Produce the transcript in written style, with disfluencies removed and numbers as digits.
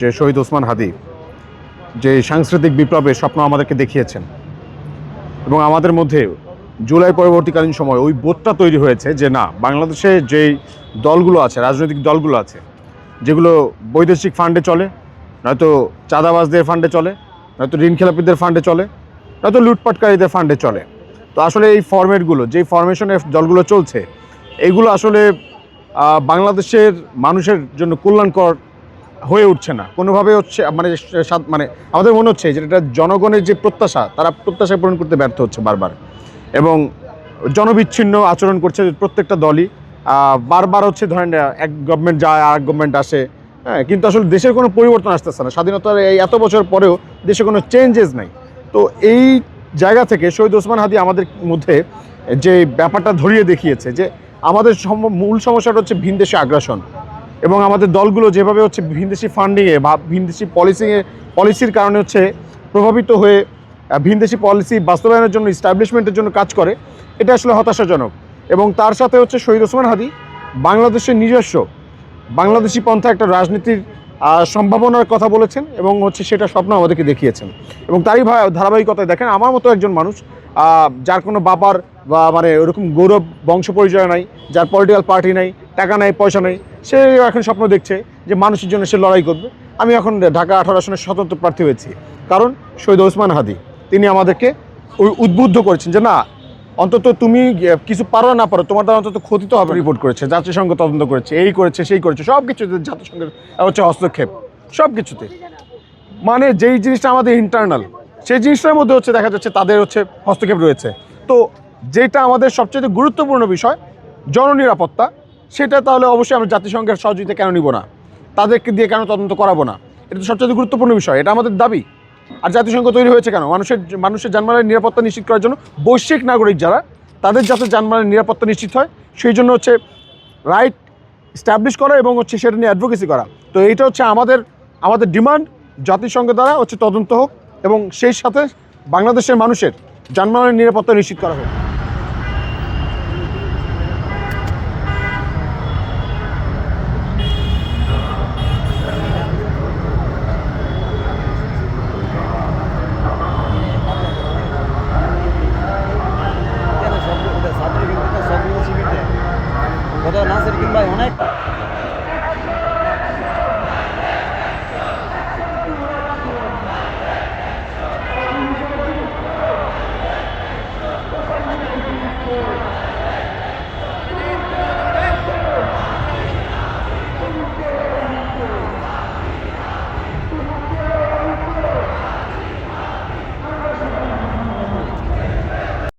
যে শহীদ ওসমান হাদি যে সাংস্কৃতিক বিপ্লবের স্বপ্ন আমাদেরকে দেখিয়েছেন এবং আমাদের মধ্যে জুলাই পরবর্তীকালীন সময় ওই বোধটা তৈরি হয়েছে যে না, বাংলাদেশে যেই দলগুলো আছে, রাজনৈতিক দলগুলো আছে, যেগুলো বৈদেশিক ফান্ডে চলে, নয়তো চাঁদাবাজদের ফান্ডে চলে, নয়তো ঋণ খেলাপিদের ফান্ডে চলে, নয়তো লুটপাটকারীদের ফান্ডে চলে। তো আসলে এই ফরম্যাটগুলো, যেই ফরমেশনে দলগুলো চলছে, এইগুলো আসলে বাংলাদেশের মানুষের জন্য কল্যাণকর হয়ে উঠছে না কোনোভাবে। হচ্ছে মানে আমাদের মনে হচ্ছে যে এটা জনগণের যে প্রত্যাশা, তারা প্রত্যাশা পূরণ করতে ব্যর্থ হচ্ছে বারবার, এবং জনবিচ্ছিন্ন আচরণ করছে প্রত্যেকটা দলই। বারবার হচ্ছে ধরেন এক গভর্নমেন্ট যায় আর এক গভর্নমেন্ট আসে, হ্যাঁ, কিন্তু আসলে দেশের কোনো পরিবর্তন আসতেছে না। স্বাধীনতার এই এত বছর পরেও দেশে কোনো চেঞ্জেস নাই। তো এই জায়গা থেকে শহীদ ওসমান হাদি আমাদের মধ্যে যে ব্যাপারটা ধরিয়ে দেখিয়েছে যে আমাদের মূল সমস্যাটা হচ্ছে ভিনদেশি আগ্রাসন, এবং আমাদের দলগুলো যেভাবে হচ্ছে ভিনদেশি ফান্ডিংয়ে বা ভিনদেশি পলিসির কারণে হচ্ছে প্রভাবিত হয়ে ভিনদেশি পলিসি বাস্তবায়নের জন্য, ইস্টাবলিশমেন্টের জন্য কাজ করে, এটা আসলে হতাশাজনক। এবং তার সাথে হচ্ছে শহীদ ওসমান হাদি বাংলাদেশের নিজস্ব বাংলাদেশি পন্থা একটা রাজনীতির সম্ভাবনার কথা বলেছেন, এবং হচ্ছে সেটা স্বপ্ন আমাদেরকে দেখিয়েছেন। এবং তারই ধারাবাহিকতায় দেখেন, আমার মতো একজন মানুষ যার কোনো বাবার বা ওরকম গৌরব বংশ পরিচয় নাই, যার পলিটিক্যাল পার্টি নাই, টাকা নাই, পয়সা নেই, সে এখন স্বপ্ন দেখছে যে মানুষের জন্য সে লড়াই করবে। আমি এখন ঢাকা 18 আসনের স্বতন্ত্র প্রার্থী হয়েছি, কারণ শহীদ ওসমান হাদি তিনি আমাদেরকে উদ্বুদ্ধ করেছেন যে না, অন্তত তুমি কিছু পারো না পারো, তোমার দ্বারা অন্তত ক্ষতি তো হবে। রিপোর্ট করেছে, জাতিসংঘ তদন্ত করেছে, এই করেছে, সেই করেছে, সব কিছুতে জাতিসংঘের হচ্ছে হস্তক্ষেপ, সব কিছুতে। মানে যেই জিনিসটা আমাদের ইন্টারনাল, সেই জিনিসটার মধ্যে হচ্ছে দেখা যাচ্ছে তাদের হচ্ছে হস্তক্ষেপ রয়েছে। তো যেটা আমাদের সবচেয়ে গুরুত্বপূর্ণ বিষয়, জননিরাপত্তা, সেটা তাহলে অবশ্যই আমরা জাতিসংঘের সহযোগিতা কেন নিব না, তাদেরকে দিয়ে কেন তদন্ত করাবো না? এটা তো সবচেয়ে গুরুত্বপূর্ণ বিষয়, এটা আমাদের দাবি। আর জাতিসংঘ তৈরি হয়েছে কেন? মানুষের জানমালের নিরাপত্তা নিশ্চিত করার জন্য। বৈশ্বিক নাগরিক যারা, তাদের যাতে জানমালের নিরাপত্তা নিশ্চিত হয়, সেই জন্য হচ্ছে রাইট স্ট্যাবলিশ করা এবং হচ্ছে সেটা নিয়ে অ্যাডভোকেসি করা। তো এইটা হচ্ছে আমাদের ডিমান্ড, জাতিসংঘ দ্বারা হচ্ছে তদন্ত হোক এবং সেই সাথে বাংলাদেশের মানুষের জানমালের নিরাপত্তা নিশ্চিত করা হোক।